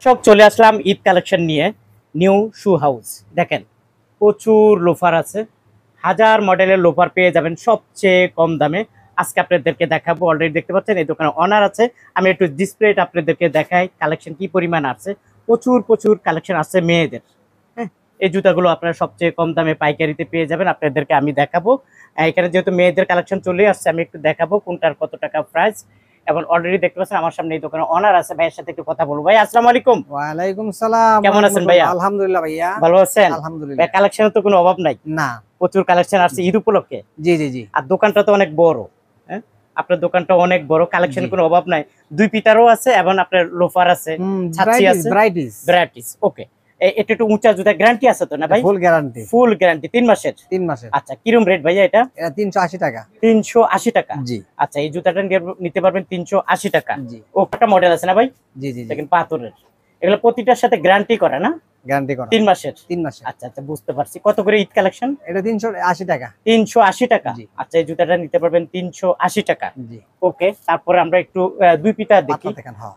সব চলে আসলাম ঈদ কালেকশন নিয়ে নিউ শু হাউস। দেখেন প্রচুর লোফার আছে, হাজার মডেলের লোফার পেয়ে যাবেন সবচেয়ে কম দামে। আজকে আপনাদেরকে দেখাবো, অলরেডি দেখতে পাচ্ছেন এই দোকানে অনার আছে। আমি একটু ডিসপ্লেটা আপনাদেরকে দেখাই কালেকশন কি পরিমাণ আছে। প্রচুর প্রচুর কালেকশন আছে মেয়েদের। হ্যাঁ, এই জুতাগুলো আপনারা সবচেয়ে কম দামে পাইকারিতে পেয়ে যাবেন। আপনাদেরকে আমি দেখাবো। এখানে যেহেতু মেয়েদের কালেকশন চলে আসছে, আমি একটু দেখাবো কোনটার কত টাকা প্রাইস। এবং অলরেডি দেখতে পাচ্ছেন আমার সামনে এই দোকানে অনার আছে, ভাইয়ের সাথে একটু কথা বলবো। ভাই আসসালামু আলাইকুম। ওয়ালাইকুম সালাম। কেমন আছেন ভাইয়া? আলহামদুলিল্লাহ ভাইয়া। ভালো আছেন? আলহামদুলিল্লাহ। কালেকশনের তো কোনো অভাব নাই, না, প্রচুর কালেকশন আসছে ঈদ উপলক্ষে। জি জি জি। আর দোকানটা তো অনেক বড়। হ্যাঁ, আপনার দোকানটা অনেক বড়, কালেকশনের কোনো অভাব নাই। দুই পিটারও আছে এবং আপনার লোফার আছে, ছাতি আছে, ভ্যারাইটিস। ওকে, এটা একটু উঁচা জুতা, গ্যারান্টি আছে তো না ভাই? Full guarantee. ফুল গ্যারান্টি 3 মাসের। 3 মাসের। আচ্ছা, কিরম রেট ভাইয়া এটা? এটা 380 টাকা। 380 টাকা। জি। আচ্ছা, এই জুতাটা নিতে পারবেন 380 টাকা। জি। ও একটা মডেল আছে না ভাই? জি জি। দেখেন পাথরের, এগুলো প্রতিটার সাথে গ্যারান্টি করে না? গ্যারান্টি করা। 3 মাসের। 3 মাসের। আচ্ছা আচ্ছা, বুঝতে পারছি। কত করে ঈদ কালেকশন? এটা 380 টাকা। 380 টাকা। জি। আচ্ছা, এই জুতাটা নিতে পারবেন 380 টাকা। জি। ওকে, তারপরে আমরা একটু দুই পিতা দেখি। দেখেন, হ্যাঁ।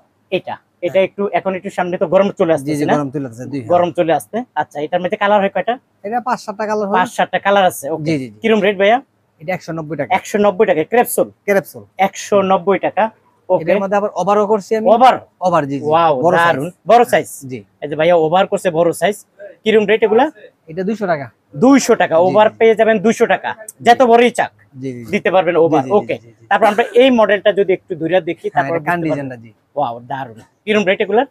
এটা একটু এখন একটু সামনে তো গরম চলে আসছে। জি জি, গরম চলে আসছে। গরম চলে আসছে। আচ্ছা, এটার মধ্যে কালার হয় কয়টা? এটা 5-7টা কালার হয়। 5-7টা কালার আছে। ওকে, জি জি। কিরম রেট ভাইয়া? এটা 190 টাকা। 190 টাকা ক্রেপসুল। 190 টাকা। ওকে, এর মধ্যে আবার ওভারও করছি আমি। ওভার জি জি। ওয়াও, দারুন, বড় সাইজ। জি। এই যে ভাইয়া ওভার করছে, বড় সাইজ। কিরম রেট এগুলা? এটা 200 টাকা। 200 টাকা। ওভার পেয়ে যাবেন 200 টাকা, যত বড়ই চাক জি জি দিতে পারবেন ওভার। ওকে, তারপর আমরা এই মডেলটা যদি একটু দূরে দেখি, তারপর কান ডিজাইনটা। জি। ওয়াও, দারুন। কিরম রেট এগুলা?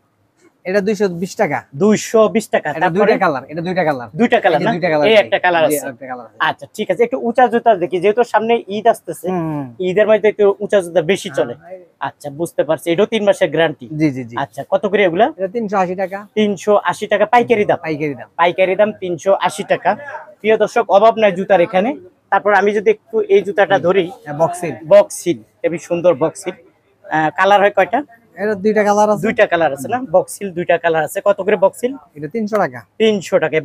এটা 220 টাকা। 220 টাকা। এটা দুইটা কালার। এটা দুইটা কালার। দুইটা কালার না? এই একটা কালার আছে। আচ্ছা, ঠিক আছে। একটু উঁচা জুতা দেখি, যেহেতু সামনে ঈদ আসতেছে, ঈদের মধ্যে একটু উঁচা জুতা বেশি চলে। আচ্ছা, বুঝতে পারছি। এটাও 3 মাসের গ্যারান্টি। জি জি জি। আচ্ছা, কত করে এগুলা? এটা 380 টাকা। 380 টাকা পাইকারি দাম। পাইকারি দাম 380 টাকা। প্রিয় দর্শক, অভাব নাই জুতার এখানে। তারপর আমি যদি একটু এই জুতাটা ধরি, বক্সিল, খুবই সুন্দর বক্সিল। কালার হয় কয়টা? এটা দুইটা কালার আছে। দুইটা কালার আছে না? বক্সিল দুইটা কালার আছে। কত করে বক্সিল? এটা 300 টাকা। 300 টাকা।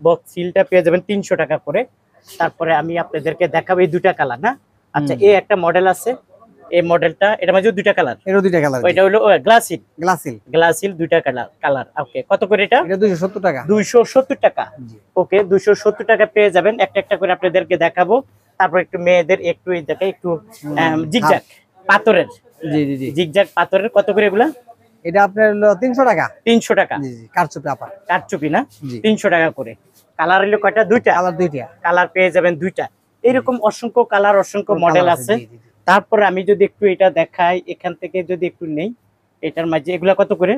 বক্সিলটা পেয়ে যাবেন 300 টাকা করে। তারপরে আমি আপনাদেরকে দেখাবো এই দুইটা কালার না? আচ্ছা, এই একটা মডেল আছে, এই মডেলটা, এটা মাঝে দুইটা কালার। এরও দুইটা কালার। ওইটা হলো গ্লাসিল দুইটা কালার। ওকে, কত করে এটা? এটা 270 টাকা। 270 টাকা। ওকে, 270 টাকা পেয়ে যাবেন। একটা একটা করে আপনাদেরকে দেখাবো। তারপর একটু মেয়েদের একটু এই দেখে, একটু জিগজ্যাগ পাথরের। জি জি জি, জিগজ্যাগ পাথরের। কত করে এগুলা? এটা আপনার হলো 300 টাকা। 300 টাকা। জি জি, কারচুপি আপা। কারচুপি না? 300 টাকা করে। কালার হলো কয়টা? দুইটা কালার পেয়ে যাবেন, দুইটা। এরকম অসংখ্য কালার, অসংখ্য মডেল আছে। তারপরে আমি যদি একটু এটা দেখাই, এখান থেকে যদি একটু নেই, এটার মাঝে এগুলা কত করে?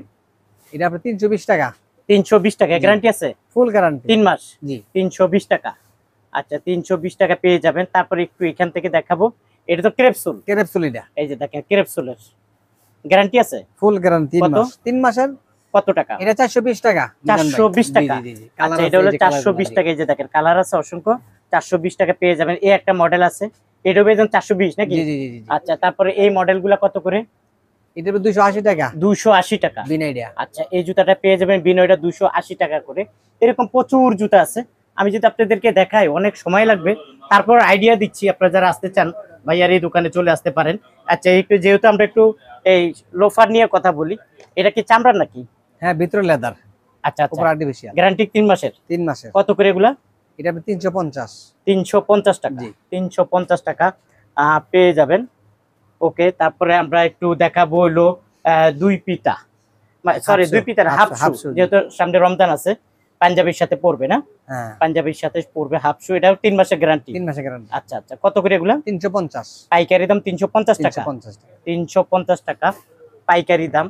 এটা আপনার 320 টাকা। 320 টাকা। গ্যারান্টি আছে? Full guarantee. 3 মাস। জি। 320 টাকা। আচ্ছা, 320 টাকা পেয়ে যাবেন। তারপরে একটু এখান থেকে দেখাবো, এটা তো ক্রেপসুল। এটা এই যে দেখেন, ক্রেপসুলের গ্যারান্টি আছে? Full guarantee. 3 মাসের। কত টাকা? এটা 420 টাকা। 420 টাকা। আচ্ছা, এটা হলো 420 টাকা। এই যে দেখেন, কালার আছে অসংখ্য। 420 টাকা পেয়ে যাবেন। এই একটা মডেল আছে, এটাও পেয়ে যাবেন 420 নাকি? জি জি জি। আচ্ছা, তারপরে এই মডেলগুলা কত করে? এটা 280 টাকা। 280 টাকা। বিনাইডা। আচ্ছা, এই জুতাটা পেয়ে যাবেন বিনয়টা 280 টাকা করে। এরকম প্রচুর জুতা আছে। আমি যদি আপনাদেরকে দেখাই অনেক সময় লাগবে, তারপর আইডিয়া দিচ্ছি। আপনারা যারা আসতে চান, ভাইয়ার এই দোকানে চলে আসতে পারেন। আচ্ছা, একটু যেহেতু আমরা একটু এই লোফার নিয়ে কথা বলি, এটা কি চামড়ার নাকি? হ্যাঁ, ভিতরে লেদার। আচ্ছা, উপর আর্টিফিশিয়াল। গ্যারান্টি 3 মাসের। 3 মাসের। কত করে এগুলা? এটা 350। 350 টাকা। 350 টাকা পেয়ে যাবেন। ওকে, তারপরে আমরা একটু দেখাবো হলো দুই পিতা, সরি দুই পিতার হাফ শু। যেহেতু সামনে রমজান আছে, পাঞ্জাবির সাথে পরবে না? হ্যাঁ, পাঞ্জাবির সাথে পরবে হাফ শু। এটাও 3 মাসের গ্যারান্টি। 3 মাসের গ্যারান্টি। আচ্ছা আচ্ছা, কত করে এগুলা? 350। পাইকারি দাম 350 টাকা। 350 টাকা পাইকারি দাম।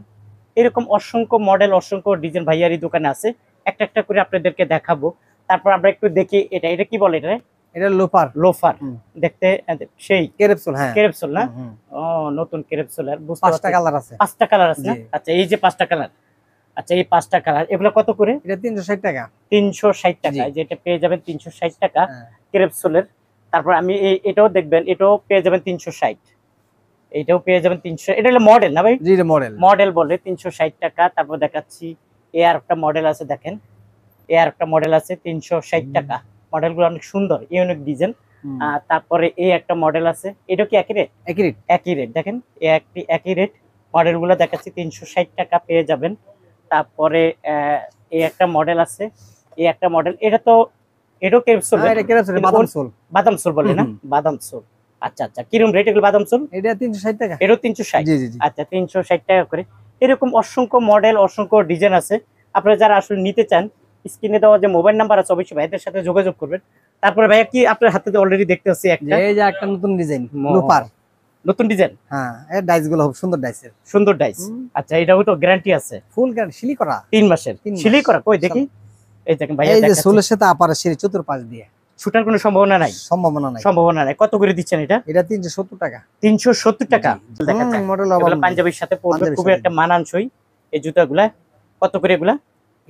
এরকম অসংখ্য মডেল, অসংখ্য ডিজাইন ভাইয়ারি দোকানে আছে। একটা একটা করে আপনাদেরকে দেখাবো। তারপর আমরা একটু দেখি, এটা কি বলে? এটা লোফার দেখতে সেই ক্রেপসুল। হ্যাঁ, ক্রেপসুল না? ও, নতুন ক্রেপসুল। আর 5টা কালার আছে। 5টা কালার আছে না? আচ্ছা, এই যে 5টা কালার। আচ্ছা, এই 5টা কালার, এগুলো কত করে? এটা 360 টাকা। 360 টাকা। এই যে এটা পেয়ে যাবেন 360 টাকা ক্রেপসুলের। তারপর আমি এটাও দেখবেন, এটাও পেয়ে যাবেন 360। এটাও পেয়ে যাবেন 300। এটা হলো মডেল না ভাই? জি, এটা মডেল বলে 360 টাকা। তারপর দেখাচ্ছি, এর একটা মডেল আছে, দেখেন এর একটা মডেল আছে 360 টাকা। মডেলগুলো অনেক সুন্দর, ইউনিক ডিজাইন। তারপরে এই একটা মডেল আছে, এটা কি একই রেট? একই রেট। দেখেন, একই রেট। মডেলগুলো দেখাচ্ছি 360 টাকা পেয়ে যাবেন। তারপরে এই একটা মডেল আছে, এই একটা মডেল, এটাও ক্যাপসুল, এটা কেরাসুল বাদাম সোল। বাদাম সোল বলে না, বাদাম সোল। আচ্ছা আচ্ছা, কিরকম রেট এগুলো বাদাম সোল? এটা 360 টাকা। এটাও 360। জি জি জি। আচ্ছা 360 টাকা করে। এরকম অসংখ্য মডেল, অসংখ্য ডিজাইন আছে। আপনারা যারা আসলে নিতে চান, স্ক্রিনে দেওয়া যে মোবাইল নাম্বার আছে অবশ্যই ভাইদের সাথে যোগাযোগ করবেন। তারপরে ভাইয়া কি আপনার হাতে অলরেডি দেখতে পাচ্ছি একটা, এই যে একটা নতুন ডিজাইন লোপার। নতুন ডিজাইন। হ্যাঁ, এর ডাইস গুলো খুব সুন্দর ডাইসের। সুন্দর ডাইস। আচ্ছা এটাও তো গ্যারান্টি আছে? ফুল গ্যারান্টি, সিলি করা 3 মাসের। সিলি করা কই দেখি। এই দেখেন ভাইয়া, এই যে সোলের সাথে আপার সিরি চতুর্পাশ দিয়ে। ছুটার কোনো সম্ভাবনা নাই? সম্ভাবনা নাই। সম্ভাবনা নাই। কত করে দিচ্ছেন এটা? এটা 370 টাকা। 370 টাকা। দেখা যায় মডেল এগুলো পাঞ্জাবির সাথে পরবে, খুব একটা মানানসই এই জুতাগুলা। কত করে এগুলা?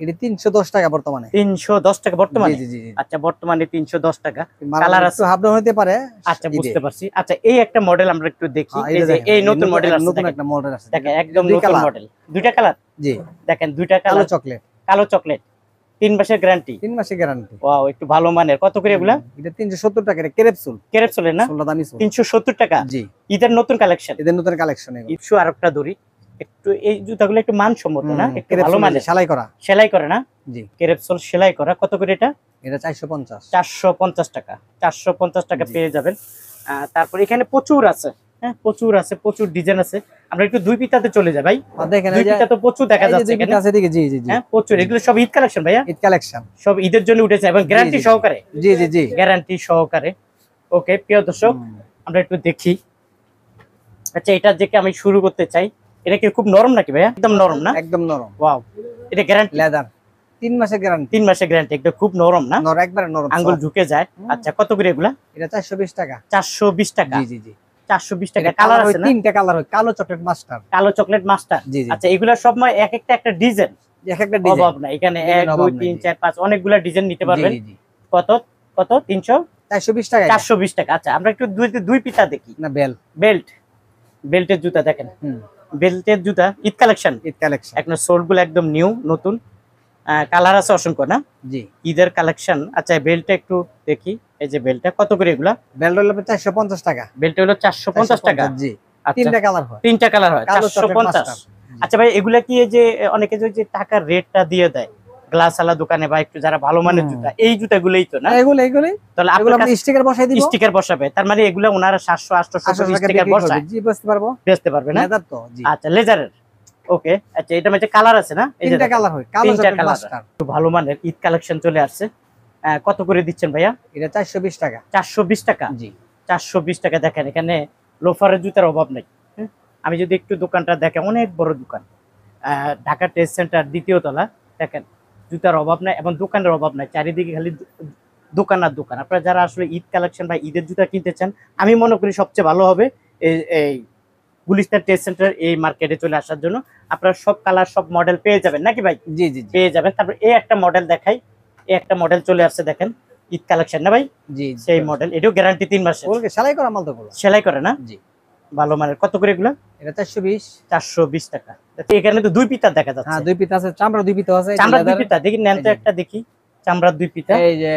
এটা 310 টাকা বর্তমানে। 310 টাকা বর্তমানে? জি জি জি। আচ্ছা বর্তমানে 310 টাকা। কালার আছে, হাফ ডাউন হতে পারে। আচ্ছা বুঝতে পারছি। আচ্ছা এই একটা মডেল আমরা একটু দেখি। এই যে এই নতুন মডেল আছে, নতুন একটা মডেল আছে। দেখেন একদম নতুন মডেল। দুইটা কালার? জি। দেখেন দুইটা কালার। কালো চকলেট। কালো চকলেট। 3 মাসের গ্যারান্টি? 3 মাসের গ্যারান্টি। ওয়াও, একটু ভালো মানের। কত করে এগুলা? এটা 370 টাকা। এটা ক্যাপসুল। ক্যাপসুলের না? 16 দামি সোল। 370 টাকা। জি। ঈদের নতুন কালেকশন। এদের নতুন কালেকশন এগুলো। ইপসু আরেকটা দড়ি। একটু এই জুতাগুলো একটু মানসম্মত না? একটু ভালো ক্যাপসুল মানের। সেলাই করা। সেলাই করে না? জি। ক্যাপসুল সেলাই করা। কত করে এটা? এটা 450। 450 টাকা। 450 টাকা পেয়ে যাবেন। তারপর এখানে প্রচুর আছে। হ্যাঁ প্রচুর আছে, প্রচুর ডিজাইন আছে। আমরা একটু দুই পিতাতে চলে যাই ভাই। দেখেন দুই পিতা তো প্রচুর দেখা যাচ্ছে এখানে। আছে দিকে। জি জি জি। হ্যাঁ প্রচুর। এগুলো সব ঈদ কালেকশন ভাইয়া? ঈদ কালেকশন সব ঈদের জন্য উঠেছে এবং গ্যারান্টি সহকারে। জি জি জি। গ্যারান্টি সহকারে। ওকে প্রিয় দর্শক, আমরা একটু দেখি। আচ্ছা এটা থেকে আমি শুরু করতে চাই। এটা কি খুব নরম নাকি ভাইয়া? একদম নরম না? একদম নরম। ওয়াও, এটা গ্যারান্টি? লেদার। 3 মাসের গ্যারান্টি। 3 মাসের গ্যারান্টি। একদম খুব নরম না? নরম, একবারে নরম। আঙ্গুল ঝুঁকে যায়। আচ্ছা কত করে এগুলা? এটা 420 টাকা। 420 টাকা। জি জি জি। 420 টাকা। কালার আছে না? 3টা কালার হয়। কালো চকলেট মাস্টার। কালো চকলেট মাস্টার। জি জি। আচ্ছা এগুলা সব এক একটা একটা ডিজাইন। এক একটা ডিজাইন। অভাব না এখানে। 1 2 3 4 5 অনেকগুলা ডিজাইন নিতে পারবেন। জি জি। কত কত? 420 টাকা। 420 টাকা। আচ্ছা আমরা একটু দুই পিতা দেখি। না বেল। বেল্ট। বেল্টের জুতা দেখেন। বেল্টের জুতা ঈদ কালেকশন। ঈদ কালেকশন। এখন সোলগুলো একদম নিউ, নতুন। কালার আছে অসংখ্য না? জি। ঈদের কালেকশন। আচ্ছা বেল্টটা একটু দেখি। এই যে বেল্টটা কত করে এগুলা? বেল্ট হলো 450 টাকা। বেল্ট হলো 450 টাকা। জি। আচ্ছা 3টা কালার হয়। 3টা কালার হয়। কালো চকলেট 450। মাস্টার। আচ্ছা ভাই এগুলা কি এই যে অনেকে যে টাকার রেটটা দিয়ে দেয় গ্লাস আলা দোকানে বা একটু যারা ভালো মানের জুতা, এই জুতাগুলোই তো না? এগুলোই। তাহলে এগুলো আপনি আপনি স্টিকার বসাই দিব। স্টিকার বসাবে, তার মানে এগুলা ওনারা 700 800 স্টিকার বসায়। জি বুঝতে পারবো। বেচতে পারবে না? লেদার তো। জি। আচ্ছা লেজারের। ওকে আচ্ছা এটা মধ্যে কালার আছে না? এই যে 3টা কালার হয়। কালো চকলেট মাস্টার। খুব ভালো মানের ঈদ কালেকশন চলে আসছে। কত করে দিচ্ছেন ভাইয়া? এটা 420 টাকা। 420 টাকা। জি। 420 টাকা। দেখেন এখানে লোফারের জুতার অভাব নেই। আমি যদি একটু দোকানটা দেখেন, অনেক বড় দোকান। ঢাকা ট্রেড সেন্টার 2য় তলা। দেখেন জুতার অভাব নাই এবং দোকানের অভাব নাই, চারিদিকে খালি দোকান আর দোকান। আপনারা যারা আসলে ঈদ কালেকশন বা ঈদের জুতা কিনতে চান, আমি মনে করি সবচেয়ে ভালো হবে এই গুলিস্তান ট্রেড সেন্টার এই মার্কেটে চলে আসার জন্য। আপনারা সব কালার সব মডেল পেয়ে যাবেন নাকি ভাই? জি জি পেয়ে যাবেন। তারপর এই একটা মডেল দেখাই। এই একটা মডেল চলে আসছে দেখেন, ঈদ কালেকশন না ভাই? জি। সেই মডেল। এটাও গ্যারান্টি 3 মাসের। ওকে সেলাই করা মাল তো গুলো। সেলাই করে না? জি। ভালো মানের। কত করে এগুলো? এটা 420। 420 টাকা। এখানে তো দুই পিতা দেখা যাচ্ছে। হ্যাঁ দুই পিতা আছে, চামড়া দুই পিতা আছে। চামড়া দুই পিতা দেখি, নেন তো একটা দেখি। চামড়া দুই পিতা। এই যে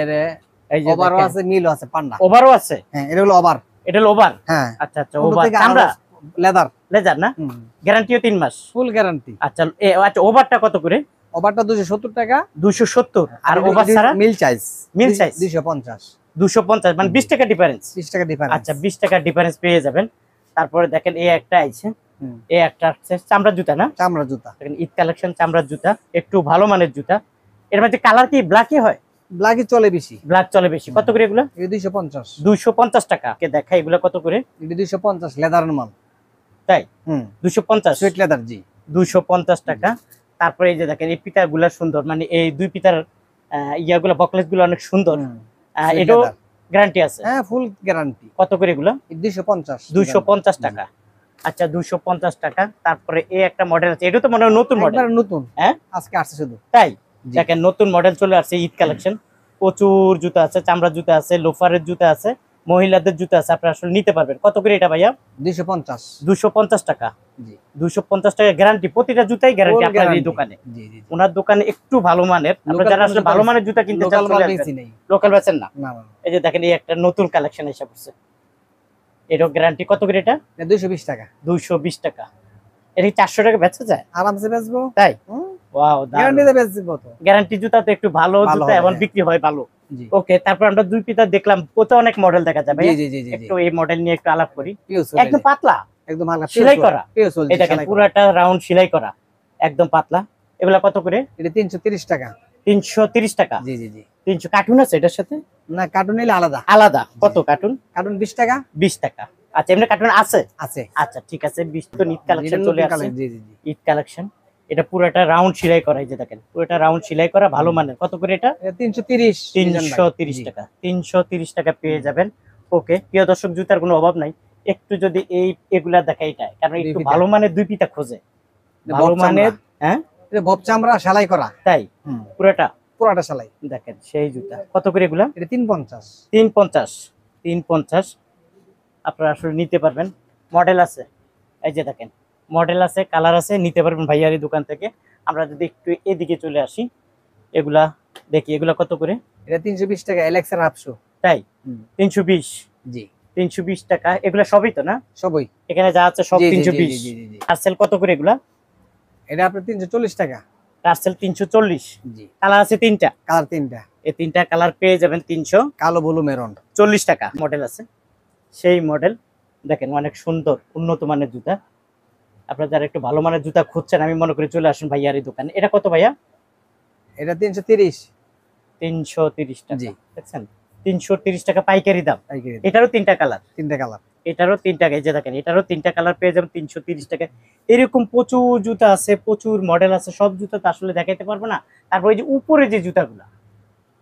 ওভারও আছে, নীলও আছে, পান্ডা। ওভারও আছে? হ্যাঁ এটা হলো ওভার। এটা হলো ওভার? হ্যাঁ। আচ্ছা আচ্ছা ওভার চামড়া। লেদার। লেজার না? গ্যারান্টিও 3 মাস। ফুল গ্যারান্টি। আচ্ছা আচ্ছা ওভারটা কত করে? ওভারটা 270 টাকা। 270। আর ওভার ছাড়া? মিল সাইজ। মিল সাইজ 250। 250 মানে 20 টাকা ডিফারেন্স। 20 টাকা ডিফারেন্স। আচ্ছা 20 টাকা ডিফারেন্স পেয়ে যাবেন। তারপরে দেখেন এই একটা আছে। এই একটা আছে চামড়া জুতা না? চামড়া জুতা। দেখেন ঈদ কালেকশন চামড়া জুতা, একটু ভালো মানের জুতা। এর মধ্যে কালার কি ব্ল্যাকই হয়? ব্ল্যাকই চলে বেশি। ব্ল্যাক চলে বেশি। কত করে এগুলো? এটা 250। 250 টাকা। কে দেখা এগুলো কত করে? এটা 250 লেদারের মাল। তাই? 250 সুইট লেদার। জি। 250 টাকা। তারপরে এই যে দেখেন এই পিতাগুলা সুন্দর, মানে এই দুই পিতার ইয়াগুলা বকলেস গুলো অনেক সুন্দর। এটাও গ্যারান্টি আছে? হ্যাঁ ফুল গ্যারান্টি। কত করে এগুলো? 250। 250 টাকা। আচ্ছা 250 টাকা। তারপরে এই একটা মডেল আছে, এটা তো মনে হয় নতুন মডেল। একবার নতুন। হ্যাঁ আজকে আসছে শুধু। তাই? দেখেন নতুন মডেল চলে আসছে ঈদ কালেকশন। প্রচুর জুতা আছে, চামড়া জুতা আছে, লোফারের জুতা আছে, মহিলাদের জুতা আছে। আপনারা আসলে নিতে পারবেন। কত করে এটা ভাইয়া? 250। 250 টাকা। জি। 250 টাকা গ্যারান্টি। প্রতিটা জুতাই গ্যারান্টি আপনার এই দোকানে। জি জি। ওনার দোকানে একটু ভালো মানের। আপনারা যারা আসলে ভালো মানের জুতা কিনতে চান চলে আসবেন। লোকাল বেচেন না? না না। এই যে দেখেন এই একটা নতুন কালেকশন এসে পড়ছে। এটাও গ্যারান্টি। কত করে এটা? 220 টাকা। 220 টাকা। এটা কি 400 টাকা বেচা যায়? আরামসে বেচবো। তাই? ওয়াও, গ্যারান্টি দেবে কত? গ্যারান্টি জুতা তো একটু ভালো ভালো জুতা হবে, এবং হ্যাঁ। বিক্রি হয় ভালো। জি ওকে, তারপর আমরা দুই পিতা দেখলাম, কত অনেক মডেল দেখা যাবে। জি জি জি জি একটু এই মডেল নিয়ে একটু আলাপ করি। পিওসোল একদম পাতলা, একদম হালকা সেলাই করা। পিওসোল এই দেখেন পুরাটা রাউন্ড সেলাই করা, একদম পাতলা। এগুলা কত করে? এটা 330 টাকা। 330 টাকা। জি জি জি। 300 কার্টুন আছে এটার সাথে? না, কার্টুন নিলে আলাদা। আলাদা কত কার্টুন? কার্টুন 20 টাকা। 20 টাকা। আচ্ছা, এমনি কার্টুন আছে? আছে। আচ্ছা ঠিক আছে, 20 তো ঈদ কালেকশন এটা চলে নতুন আসছে। কালেকশন, জি জি জি। ঈদ কালেকশন, এটা পুরোটা রাউন্ড সেলাই করা। এই যে দেখেন পুরোটা রাউন্ড সেলাই করা, ভালো মানের। কত করে এটা? এটা 330। 330 টাকা। 330 টাকা পেয়ে যাবেন। ওকে, প্রিয় দর্শক, জুতার কোনো অভাব নাই। একটু যদি এগুলা দেখা, এটা কারণ একটু দুই ভালো মানের দুই পিতা খোঁজে, এটা ভালো বব চামড়া। মানের। হ্যাঁ, এটা বব চামড়া সেলাই করা। তাই পুরোটা পুরাটা সেলাই। দেখেন সেই জুতা। কত করে এগুলা? এটা 350। 350। 350 আপনারা আসলে নিতে পারবেন। মডেল আছে, এই যে দেখেন মডেল আছে, কালার আছে, নিতে পারবেন ভাইয়ার এই দোকান থেকে। আমরা যদি একটু এদিকে চলে আসি, এগুলা দেখি, এগুলা কত করে? এটা 320 টাকা, এলেক্সার হাফশো। তাই 320। জি 320 টাকা। এগুলা সবই তো না? সবই এখানে যা আছে সব জি, জি, জি, 320। জি, জি, জি। টার্সেল কত করে এগুলা? এটা আপনার 340 টাকা। টার্সেল 340। জি। কালার আছে তিনটা, কালার তিনটা। এই তিনটা কালার পেয়ে যাবেন কালো, ব্লু, মেরুন। 340 টাকা। মডেল আছে, সেই মডেল দেখেন, অনেক সুন্দর উন্নত মানের জুতা। আপনারা যারা একটু ভালো মানের জুতা খুঁজছেন, আমি মনে করি চলে আসুন ভাইয়ার এই দোকানে। এটা কত ভাইয়া? এটা 330। 330 টাকা। জি। দেখছেন 330 টাকা পাইকারি দাম। পাইকারি। এটারও তিনটা কালার, তিনটা কালার। এটারও তিনটা, এই যে দেখেন এটারও তিনটা কালার পেয়ে যাবেন 330 টাকা। এরকম প্রচুর জুতা আছে, প্রচুর মডেল আছে। সব জুতা তো আসলে দেখাইতে পারবো না। তারপর এই যে উপরে যে জুতাগুলা,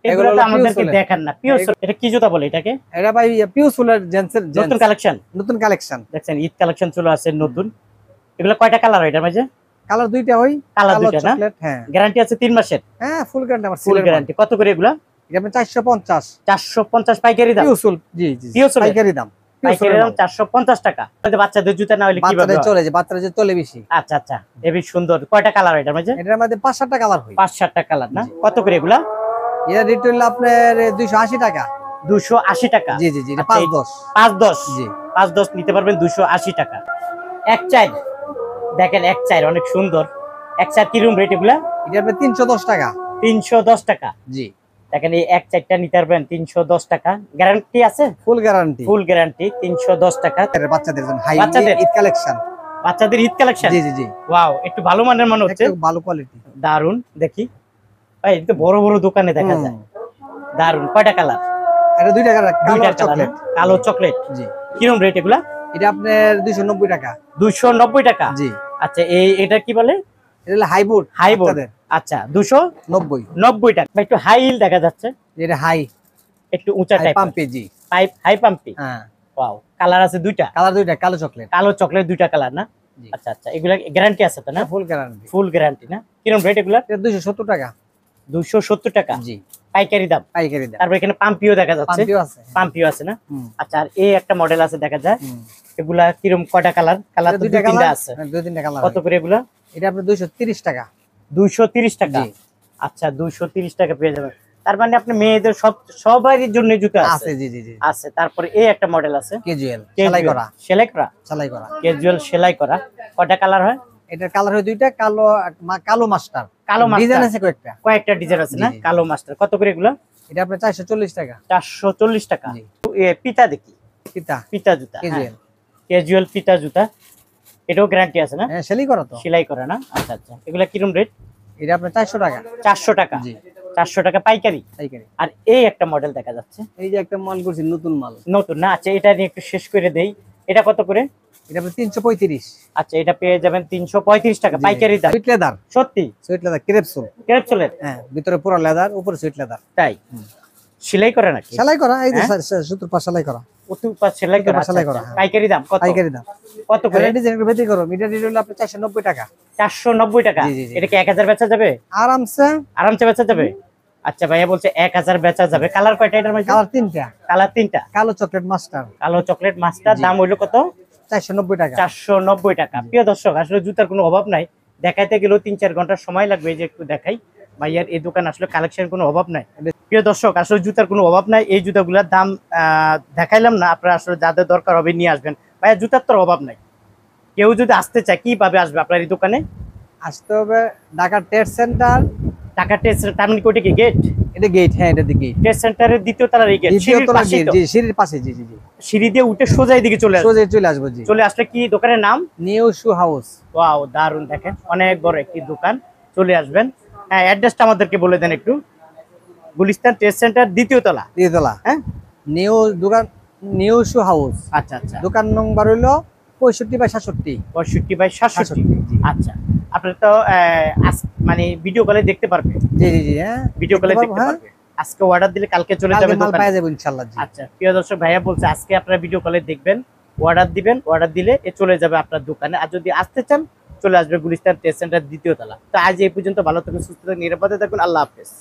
এগুলো তো হলো আমাদেরকে পিওসোলের। দেখান না। পিওসোল, এটা কি জুতা বলে এটাকে? এটা ভাই পিওসোলের জেন্টসের নতুন কালেকশন। নতুন কালেকশন। দেখছেন ঈদ কালেকশন চলে আসছে নতুন। এগুলো কয়টা কালার হয় এটার মাঝে? কালার দুইটা হয়। কালার কালো দুইটা না? চকলেট, হ্যাঁ। গ্যারান্টি আছে 3 মাসের। হ্যাঁ, ফুল গ্যারান্টি আমার ফুল গ্যারান্টি। কত করে এগুলা? এটা আপনি 450। 450 পাইকারি দাম। পিওসোল, জি জি, পিওসোলের? পাইকারি দাম। পাইকারি দাম 450 টাকা। তাহলে বাচ্চাদের জুতা না হলে কিভাবে বাচ্চাদের হয়? চলে যায়, বাচ্চারা যে চলে বেশি। আচ্ছা আচ্ছা, হেবি সুন্দর। কয়টা কালার এটার মাঝে? এটার মধ্যে 5-7টা কালার হয়। 5-7টা কালার না? কত করে এগুলা? এটা রিটেল আপনার 280 টাকা। 280 টাকা। জি জি জি, এটা আচ্ছা, 5-10। 5-10। জি। 5-10 নিতে পারবেন 280 টাকা। এক চার দেখেন, এক চার অনেক সুন্দর। এক চার কিরকম রেট এগুলা? এটা আপনার 310 টাকা। 310 টাকা। জি। দেখেন এই এক চারটা নিতে পারবেন 310 টাকা। গ্যারান্টি আছে? Full guarantee. Full guarantee. 310 টাকা। বাচ্চাদের জন্য হাই বাচ্চাদের? ঈদ কালেকশন। বাচ্চাদের ঈদ কালেকশন? জি জি জি। ওয়াও, একটু ভালো মানের মনে হচ্ছে। একটু ভালো কোয়ালিটি। দারুন। দেখি ভাই, এটা তো বড় বড় দোকানে দেখা যায়। দারুন। কয়টা কালার? এটা দুইটা কালার, কালো দুইটা আর কালার না? চকলেট। কালো চকলেট। জি। কিরকম রেট এগুলা? এটা আপনার 290 টাকা। 290 টাকা। জি। আচ্ছা, এটা কি বলে? এটা হলো হাই বুট। High board. আচ্ছা, 290 টাকা। একটু হাই হিল দেখা যাচ্ছে, এটা হাই একটু উঁচা টাইপ। পাম্পে। জি। হাই পাম্পি। হ্যাঁ। ওয়াও, কালার আছে দুইটা। কালার দুইটা, কালো চকলেট। কালো চকলেট দুইটা কালার না? জি। আচ্ছা আচ্ছা, এগুলা গ্যারান্টি আছে তো না? Full guarantee. ফুল গ্যারান্টি না? কিরকম রেট এগুলা? এটা 270 টাকা। 270 টাকা। জি। পাইকারি দাম। পাইকারি দাম। তারপর এখানে পাম্পিও দেখা যাচ্ছে। পাম্পিও আছে। পাম্পিও আছে না? হুম। আচ্ছা, আর এই একটা মডেল আছে দেখা যায়। হুম। এগুলা কিরকম কয়টা কালার? কালার এটা তো দুইটা দুই তিনটা কালার আছে। দুই তিনটা কালার। কত করে এগুলা? এটা আপনার 230 টাকা। 230 টাকা। জি। আচ্ছা, 230 টাকা পেয়ে যাবেন। তার মানে আপনি মেয়েদের সবারই জন্য জুতো আছে। আছে। জি জি জি। আছে। তারপরে এই একটা মডেল আছে, ক্যাজুয়াল সেলাই করা। সেলাই করা। সেলাই করা। ক্যাজুয়াল সেলাই করা। কয়টা কালার হয়? এটার কালার হয় দুইটা, কালো কালো মাস্টার। কালো মাস্টার। ডিজাইন আছে কয়েকটা। কয়েকটা ডিজাইন আছে না? জি, জি। কালো মাস্টার। কত করে এগুলা? এটা আপনার 440 টাকা। 440 টাকা। জি। পিতা দেখি, পিতা পিতা জুতা। ক্যাজুয়াল। ক্যাজুয়াল পিতা জুতা। এটাও গ্যারান্টি আছে না? হ্যাঁ, সেলাই করা তো। সেলাই করা না? আচ্ছা আচ্ছা, এগুলা কিরকম রেট? এটা আপনার 400 টাকা। 400 টাকা। জি। 400 টাকা পাইকারি। পাইকারি। আর এই একটা মডেল দেখা যাচ্ছে, এই যে একটা মাল করছি, নতুন মাল। নতুন না? আচ্ছা, এটা নিয়ে একটু শেষ করে দেই। এটা কত করে? এটা আপনার 335। আচ্ছা, এটা পেয়ে যাবেন 335 টাকা পাইকারি দাম। Sweet leather. সত্যি? Sweet leather crepe sole. ক্রেপসোলের? হ্যাঁ, ভিতরে পুরো লেদার, উপরে সুইট লেদার। তাই? সেলাই করে নাকি? সেলাই করা, এই যে হ্যাঁ? সুতোর পাশ সেলাই করা। অতুপা সেলাই করা। অতুপা সেলাই আচ্ছা, করা, আচ্ছা। হ্যাঁ। পাইকারি দাম কত? পাইকারি দাম। কত করে? এটা ডিজাইন ভেতরে করো, এটা ডিজাইন আপনি 490 টাকা। 490 টাকা। জি, জি, জি। এটা কি 1000 বেচা যাবে? আরামসে। আরামসে বেচা যাবে? আচ্ছা, ভাইয়া বলছে 1000 বেচা যাবে। কালার কয়টা এটার মধ্যে? কালার তিনটা। কালার তিনটা। কালো চকলেট মাস্টার। কালো চকলেট মাস্টার। জি। দাম হইলো কত? 490 টাকা। 490 টাকা। প্রিয় দর্শক, আসলে জুতার কোনো অভাব নাই। দেখাইতে গেলেও 3-4 ঘন্টা সময় লাগবে। এই যে একটু দেখাই, ভাইয়ার এই দোকান আসলে কালেকশন কোনো অভাব নাই। প্রিয় দর্শক, আসলে জুতার কোনো অভাব নাই। এই জুতাগুলোর দাম দেখাইলাম না, আপনারা আসলে যাদের দরকার হবে নিয়ে আসবেন। ভাইয়া জুতার তো অভাব নাই। কেউ যদি আসতে চায় কিভাবে আসবে আপনার এই দোকানে? আসতে হবে ঢাকা ট্রেড সেন্টার। টাকা টেস্ট তার মানে কোটি কি গেট? এটা গেট, হ্যাঁ এটা গেট। টেস্ট সেন্টারের দ্বিতীয় তলার এই গেট, দ্বিতীয় সিঁড়ির তলা পাশেই গেট, তো? জি সিঁড়ির পাশে, জি জি জি। সিঁড়ি দিয়ে উঠে সোজা এদিকে চলে আসবে। সোজা চলে আসবো, জি। চলে আসলে কি দোকানের নাম? New shoe house. ওয়াও, দারুন, দেখেন অনেক বড় একটি দোকান। চলে আসবেন। হ্যাঁ, অ্যাড্রেসটা আমাদেরকে বলে দেন একটু। গুলিস্তান ট্রেড সেন্টার দ্বিতীয় তলা। দ্বিতীয়তলা, হ্যাঁ, নিউ দোকান, নিউ শু হাউস। আচ্ছা আচ্ছা। দোকান নম্বর হইলো 65/67। 65/67। জি। আচ্ছা, আপনার তো মানে ভিডিও কলে দেখতে পারবে। জি জি জি, হ্যাঁ ভিডিও কলে দেখতে দেখতে পারবো, হ্যাঁ। পারবে। আজকে অর্ডার দিলে কালকে চলে কালকে যাবে মাল দোকানে। পাওয়া যাবে ইনশাআল্লাহ, জি। আচ্ছা, প্রিয় দর্শক, ভাইয়া বলছে আজকে আপনারা ভিডিও কলে দেখবেন, অর্ডার দিবেন, অর্ডার দিলে এ চলে যাবে আপনার দোকানে। আর যদি আসতে চান চলে আসবে গুলিস্তান ট্রেড সেন্টার দ্বিতীয় তলা। তো আজ এই পর্যন্ত, ভালো থাকুন, সুস্থ থাকুন, নিরাপদে থাকুন, আল্লাহ হাফেজ।